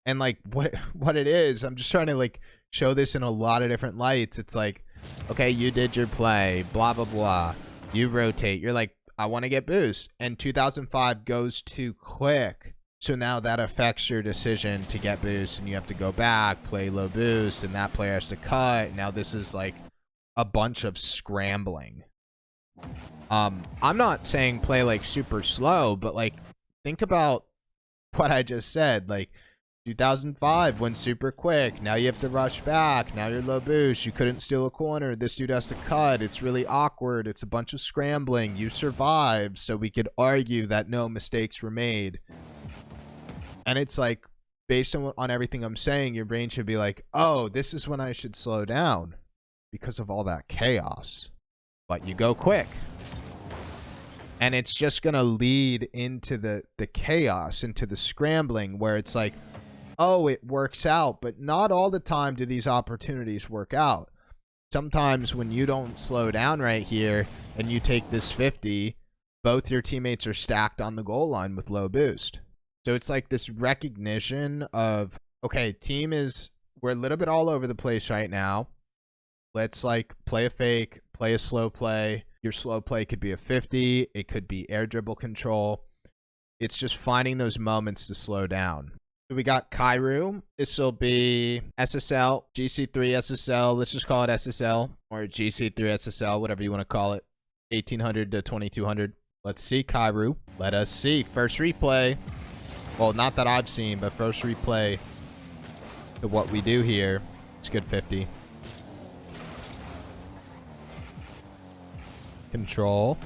And like what it is, I'm just trying to like show this in a lot of different lights. It's like, okay, you did your play, blah blah blah. You rotate. You're like, I want to get boost, and 2005 goes too quick. So now that affects your decision to get boost, and you have to go back, play low boost, and that player has to cut. Now this is like a bunch of scrambling. I'm not saying play like super slow, but like think about what I just said. Like 2005 went super quick. Now you have to rush back. Now you're low boost. You couldn't steal a corner. This dude has to cut. It's really awkward. It's a bunch of scrambling. You survived, so we could argue that no mistakes were made. And it's like, based on everything I'm saying, your brain should be like, oh, this is when I should slow down because of all that chaos. But you go quick. And it's just going to lead into the chaos, into the scrambling, where it's like, oh, it works out. But not all the time do these opportunities work out. Sometimes when you don't slow down right here and you take this 50, both your teammates are stacked on the goal line with low boost. So it's like this recognition of, okay, we're a little bit all over the place right now. Let's like play a fake, play a slow play. Your slow play could be a 50. It could be air dribble control. It's just finding those moments to slow down. So we got Kairu. This will be SSL, GC3 SSL. Let's just call it SSL or GC3 SSL, whatever you want to call it. 1800 to 2200. Let's see Kairu. Let us see. First replay. Well, not that I've seen, but first replay to what we do here. It's good 50. Control.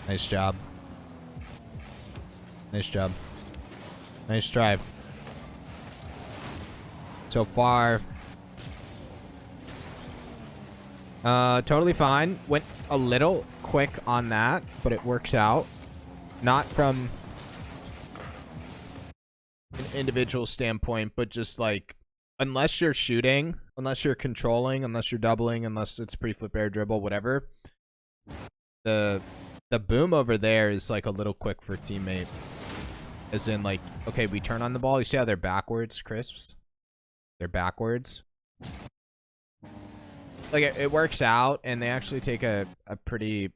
Nice job. Nice job. Nice drive. So far, totally fine. Went a little quick on that, but it works out. Not from an individual standpoint, but just like, unless you're shooting, unless you're controlling, unless you're doubling, unless it's pre-flip air dribble, whatever, the boom over there is like a little quick for teammate. As in like, okay, we turn on the ball. You see how they're backwards, crisps? They're backwards. Like it works out, and they actually take a pretty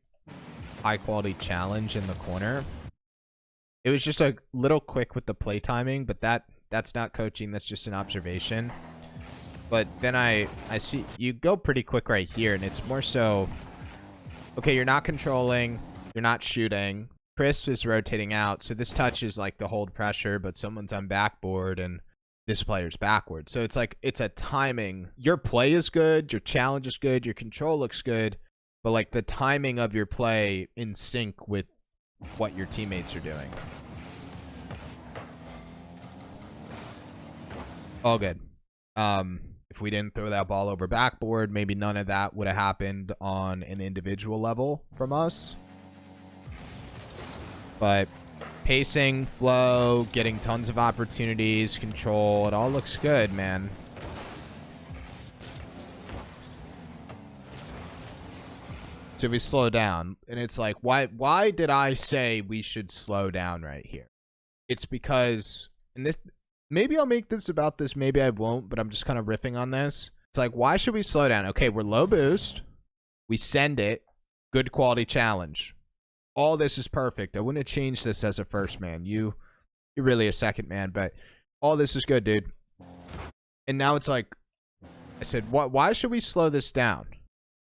high quality challenge in the corner. It was just a little quick with the play timing, but that's not coaching. That's just an observation. But then I see you go pretty quick right here, and it's more so, okay, you're not controlling, you're not shooting. Crisp is rotating out, so this touch is like to hold pressure, but someone's on backboard, and this player's backwards. So it's like, it's a timing. Your play is good, your challenge is good, your control looks good, but like the timing of your play in sync with what your teammates are doing. All good. If we didn't throw that ball over backboard, maybe none of that would have happened on an individual level from us. But pacing, flow, getting tons of opportunities, control, it all looks good, man. So we slow down, and it's like, why did I say we should slow down right here? It's because, and this, maybe I'll make this about this, maybe I won't, but I'm just kind of riffing on this. It's like, why should we slow down? Okay, we're low boost. We send it. Good quality challenge. All this is perfect. I wouldn't have changed this as a first man. You're really a second man, but all this is good, dude. And now it's like, I said, why should we slow this down?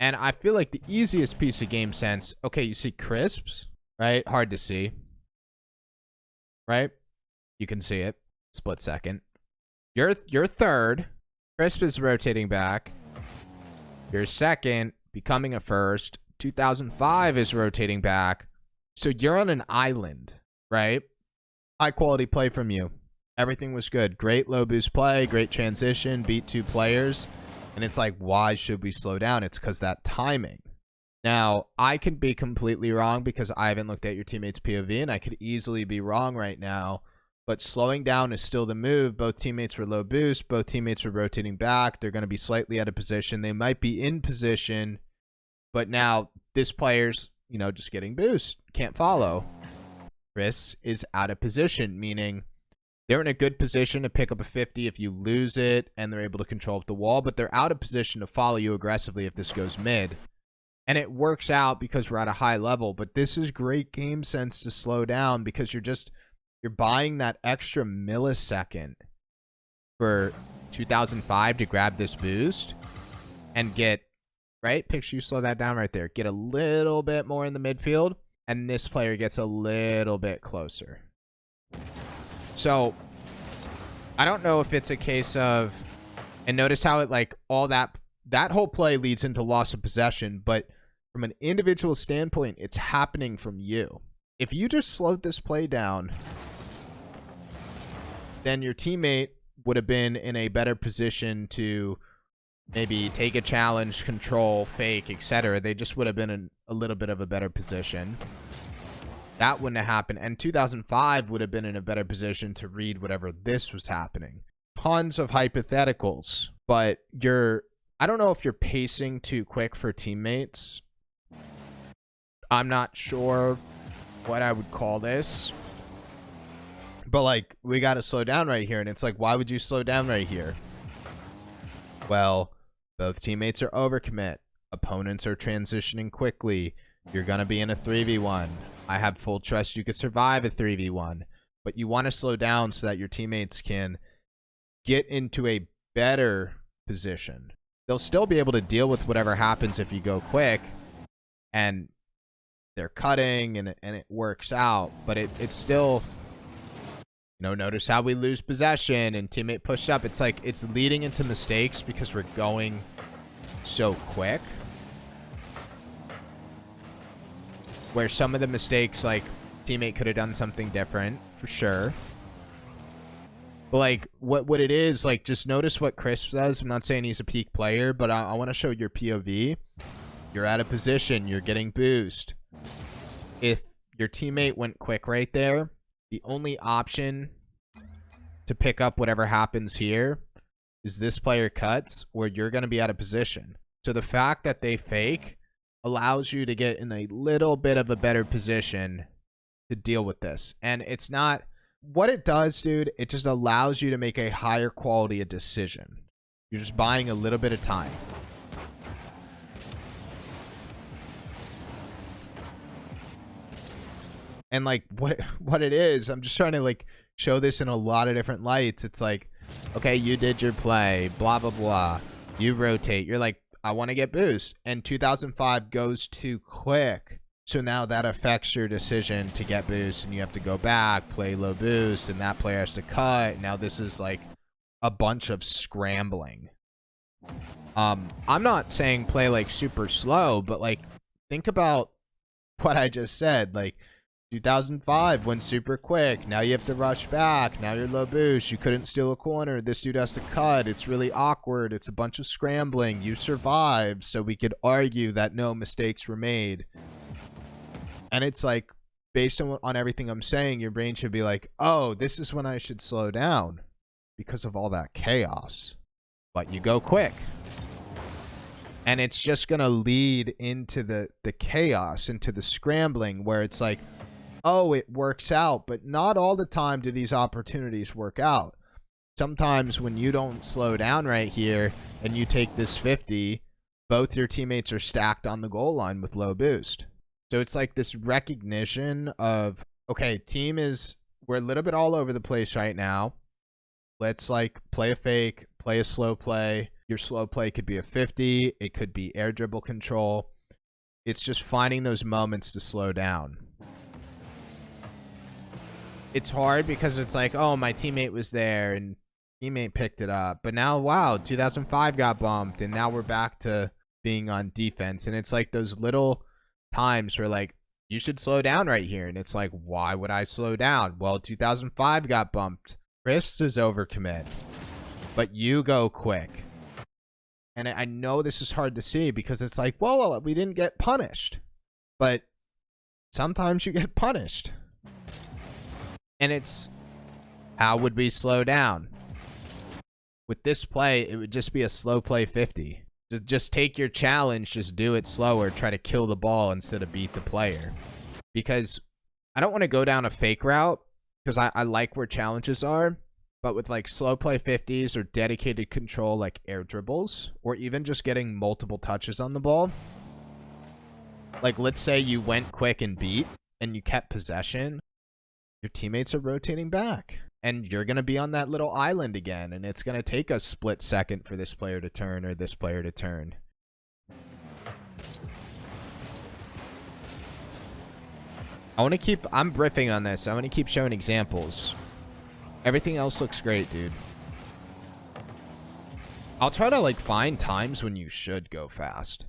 And I feel like the easiest piece of game sense, okay, you see crisps, right? Hard to see, right? You can see it. Split second. You're third. Crisp is rotating back. You're second, becoming a first. 2005 is rotating back. So you're on an island, right? High quality play from you. Everything was good. Great low boost play, great transition, beat two players. And it's like, why should we slow down? It's because that timing. Now, I could be completely wrong because I haven't looked at your teammates' POV, and I could easily be wrong right now. But slowing down is still the move. Both teammates were low boost. Both teammates were rotating back. They're going to be slightly out of position. They might be in position, but now this player's, just getting boost. Can't follow. Chris is out of position, meaning they're in a good position to pick up a 50 if you lose it, and they're able to control up the wall, but they're out of position to follow you aggressively if this goes mid. And it works out because we're at a high level, but this is great game sense to slow down because you're buying that extra millisecond for 2005 to grab this boost and get, right? Picture you slow that down right there. Get a little bit more in the midfield, and this player gets a little bit closer. So I don't know if it's a case of, and notice how it like all that whole play leads into loss of possession, but from an individual standpoint, it's happening from you. If you just slowed this play down, then your teammate would have been in a better position to maybe take a challenge, control, fake, etc. They just would have been in a little bit of a better position. That wouldn't have happened. And 2005 would have been in a better position to read whatever this was happening. Tons of hypotheticals, but I don't know if you're pacing too quick for teammates. I'm not sure what I would call this. But, like, we got to slow down right here. And it's like, why would you slow down right here? Well, both teammates are overcommit. Opponents are transitioning quickly. You're going to be in a 3v1. I have full trust you could survive a 3v1. But you want to slow down so that your teammates can get into a better position. They'll still be able to deal with whatever happens if you go quick. And they're cutting and it works out. But it's still... notice how we lose possession and teammate pushed up. It's like it's leading into mistakes because we're going so quick. Where some of the mistakes, like, teammate could have done something different, for sure. But, like, what it is, like, just notice what Chris does. I'm not saying he's a peak player, but I want to show your POV. You're out of position. You're getting boost. If your teammate went quick right there, the only option to pick up whatever happens here is this player cuts or you're going to be out of position. So the fact that they fake allows you to get in a little bit of a better position to deal with this. And it's not what it does, dude. It just allows you to make a higher quality of decision. You're just buying a little bit of time. And like what it is, I'm just trying to like show this in a lot of different lights. It's like, okay, you did your play, blah, blah, blah. You rotate. You're like, I want to get boost. And 2005 goes too quick. So now that affects your decision to get boost and you have to go back, play low boost, and that player has to cut. Now this is like a bunch of scrambling. I'm not saying play like super slow, but like think about what I just said. Like 2005 went super quick. Now you have to rush back. Now you're low boost. You couldn't steal a corner. This dude has to cut. It's really awkward. It's a bunch of scrambling. You survived, so we could argue that no mistakes were made. And it's like, based on everything I'm saying, your brain should be like, oh, this is when I should slow down because of all that chaos. But you go quick. And it's just going to lead into the chaos, into the scrambling where it's like, oh, it works out. But not all the time do these opportunities work out. Sometimes when you don't slow down right here and you take this 50, both your teammates are stacked on the goal line with low boost. So it's like this recognition of, okay, we're a little bit all over the place right now. Let's like play a fake, play a slow play. Your slow play could be a 50. It could be air dribble control. It's just finding those moments to slow down. It's hard because it's like, oh, my teammate was there and teammate picked it up. But now, wow, 2005 got bumped and now we're back to being on defense. And it's like those little times where like, you should slow down right here. And it's like, why would I slow down? Well, 2005 got bumped. Chris is overcommit, but you go quick. And I know this is hard to see because it's like, well, we didn't get punished. But sometimes you get punished. And it's, how would we slow down? With this play, it would just be a slow play 50. Just take your challenge, just do it slower, try to kill the ball instead of beat the player. Because I don't want to go down a fake route because I like where challenges are. But with like slow play 50s or dedicated control like air dribbles, or even just getting multiple touches on the ball. Like, let's say you went quick and beat and you kept possession. Your teammates are rotating back. And you're going to be on that little island again. And it's going to take a split second for this player to turn or this player to turn. I'm riffing on this. I want to keep showing examples. Everything else looks great, dude. I'll try to, like, find times when you should go fast.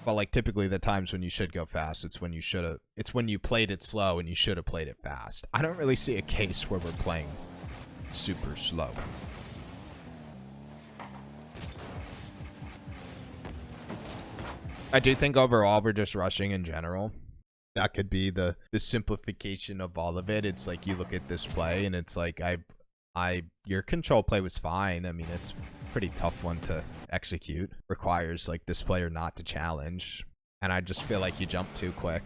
But, like, typically the times when you should go fast, it's when you played it slow and you should have played it fast. I don't really see a case where we're playing super slow. I do think overall we're just rushing in general. That could be the simplification of all of it. It's like you look at this play and it's like your control play was fine. I mean, it's a pretty tough one to execute. Requires like this player not to challenge. And I just feel like you jump too quick.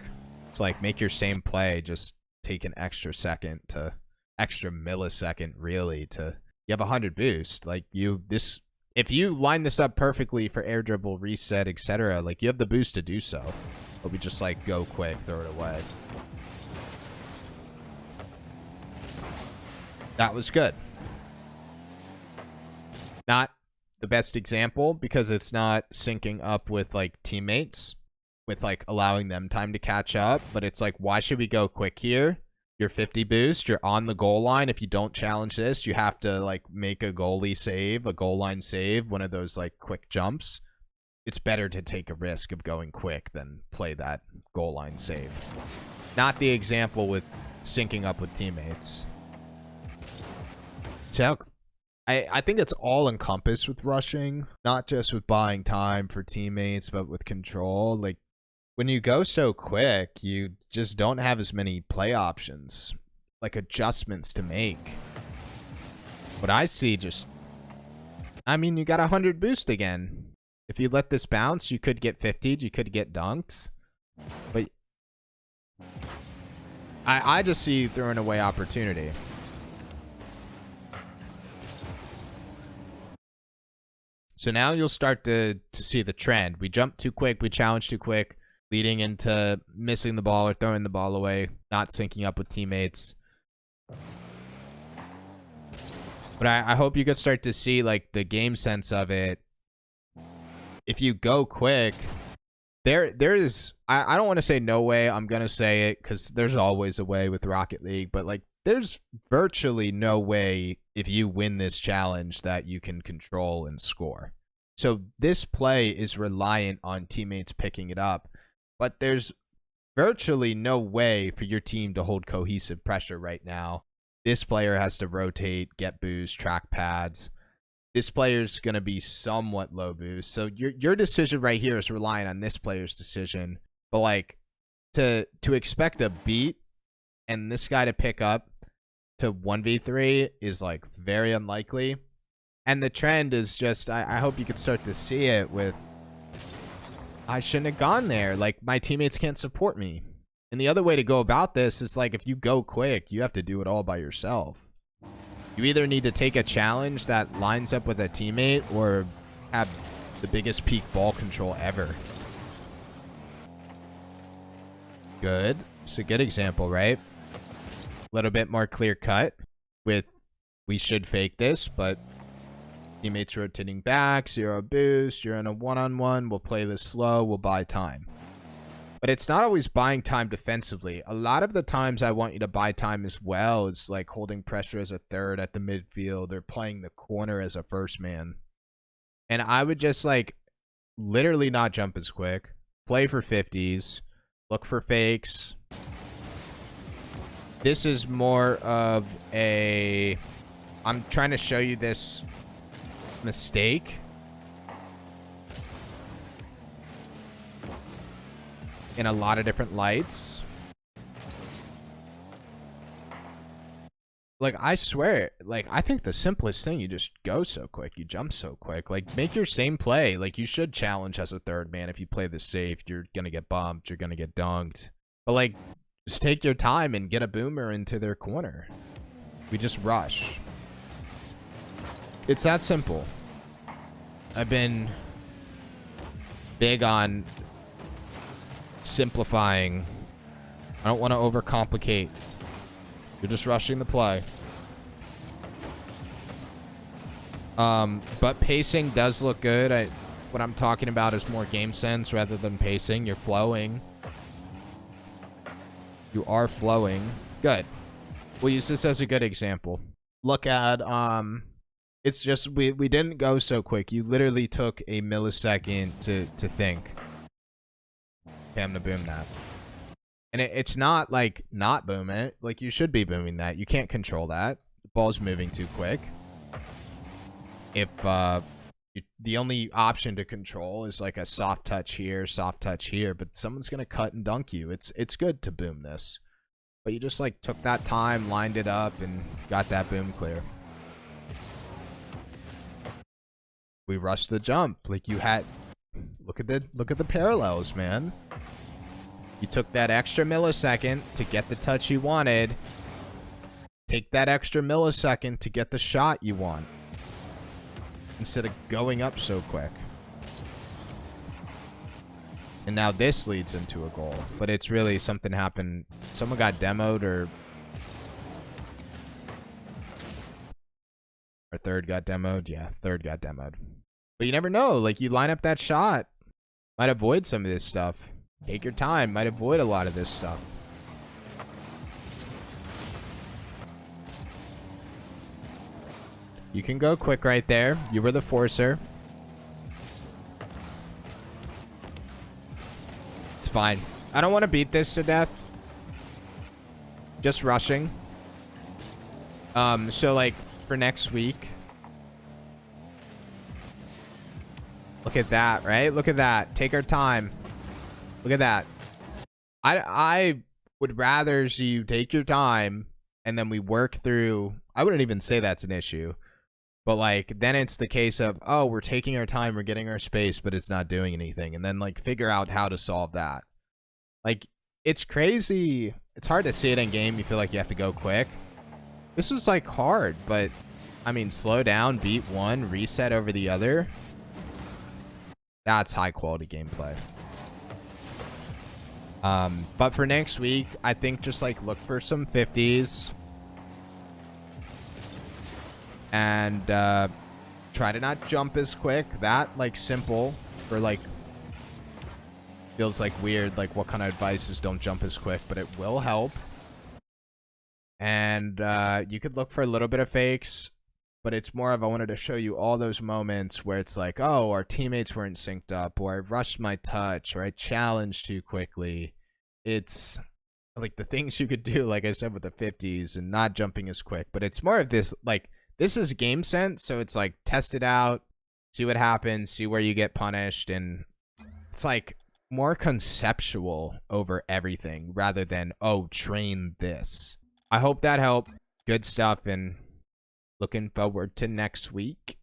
It's like make your same play, just take an extra millisecond really to you have 100 boost. Like if you line this up perfectly for air dribble, reset, etc., like you have the boost to do so. But we just like go quick, throw it away. That was good. Not the best example because it's not syncing up with like teammates, with like allowing them time to catch up. But it's like, why should we go quick here? You're 50 boost, you're on the goal line. If you don't challenge this, you have to like make a goalie save, a goal line save, one of those like quick jumps. It's better to take a risk of going quick than play that goal line save. Not the example with syncing up with teammates. So I think it's all encompassed with rushing, not just with buying time for teammates, but with control. Like when you go so quick, you just don't have as many play options, like adjustments to make. What I see you got 100 boost again. If you let this bounce, you could get 50'd, you could get dunked. But I just see you throwing away opportunity. So now you'll start to see the trend. We jump too quick, we challenge too quick, leading into missing the ball or throwing the ball away, not syncing up with teammates. But I hope you could start to see like the game sense of it. If you go quick, there is I don't want to say no way. I'm gonna say it because there's always a way with Rocket League, but like there's virtually no way if you win this challenge that you can control and score. So this play is reliant on teammates picking it up, but there's virtually no way for your team to hold cohesive pressure right now. This player has to rotate, get boost, track pads. This player's going to be somewhat low boost. So your decision right here is relying on this player's decision. But like to expect a beat and this guy to pick up to 1v3 is like very unlikely. And the trend is just, I hope you could start to see it with, I shouldn't have gone there. Like my teammates can't support me. And the other way to go about this is like, if you go quick, you have to do it all by yourself. You either need to take a challenge that lines up with a teammate or have the biggest peak ball control ever. Good. It's a good example, right? A little bit more clear cut with we should fake this, but teammates rotating back, 0 boost, you're in a one-on-one, we'll play this slow, we'll buy time. But it's not always buying time defensively. A lot of the times I want you to buy time as well. It's like holding pressure as a third at the midfield or playing the corner as a first man. And I would just like literally not jump as quick. Play for 50s. Look for fakes. This is more of a... I'm trying to show you this mistake in a lot of different lights. Like, I swear, like, I think the simplest thing, you just go so quick, you jump so quick. Like, make your same play. Like, you should challenge as a third man. If you play this safe, you're gonna get bumped, you're gonna get dunked. But, like, Just take your time and get a boomer into their corner. We just rush. It's that simple. I've been big on simplifying. I don't want to overcomplicate. You're just rushing the play. But pacing does look good. What I'm talking about is more game sense rather than pacing. You're flowing. You are flowing. Good. We'll use this as a good example. Look at, it's just, we didn't go so quick. You literally took a millisecond to think. Okay, I'm gonna boom that. And it's not like not boom it. Like, you should be booming that. You can't control that. The ball's moving too quick. If, the only option to control is like a soft touch here, but someone's gonna cut and dunk you. It's good to boom this. But you just like took that time, lined it up, and got that boom clear. We rushed the jump. Like, you had, look at the parallels, man. You took that extra millisecond to get the touch you wanted. Take that extra millisecond to get the shot you want. Instead of going up so quick. And now this leads into a goal. But it's really something happened. Someone got demoed, or third got demoed. Yeah, third got demoed. But you never know. Like, you line up that shot. Might avoid some of this stuff. Take your time. Might avoid a lot of this stuff. You can go quick right there. You were the forcer. It's fine. I don't want to beat this to death. Just rushing. So like for next week. Look at that, right? Look at that. Take our time. Look at that. I would rather see you take your time and then we work through. I wouldn't even say that's an issue. But, like, then it's the case of, oh, we're taking our time, we're getting our space, but it's not doing anything. And then, like, figure out how to solve that. Like, it's crazy. It's hard to see it in game. You feel like you have to go quick. This was, like, hard. But, I mean, slow down, beat one, reset over the other. That's high-quality gameplay. But for next week, I think just, like, look for some 50s. And try to not jump as quick. That, like, simple for, like, feels like weird. Like, what kind of advice is don't jump as quick, but it will help. And you could look for a little bit of fakes, but it's more of, I wanted to show you all those moments where it's like, oh, our teammates weren't synced up, or I rushed my touch, or I challenged too quickly. It's like the things you could do, like I said, with the 50s and not jumping as quick. But it's more of this, like, this is game sense, so it's like test it out, see what happens, see where you get punished, and it's like more conceptual over everything rather than, oh, train this. I hope that helped. Good stuff, and looking forward to next week.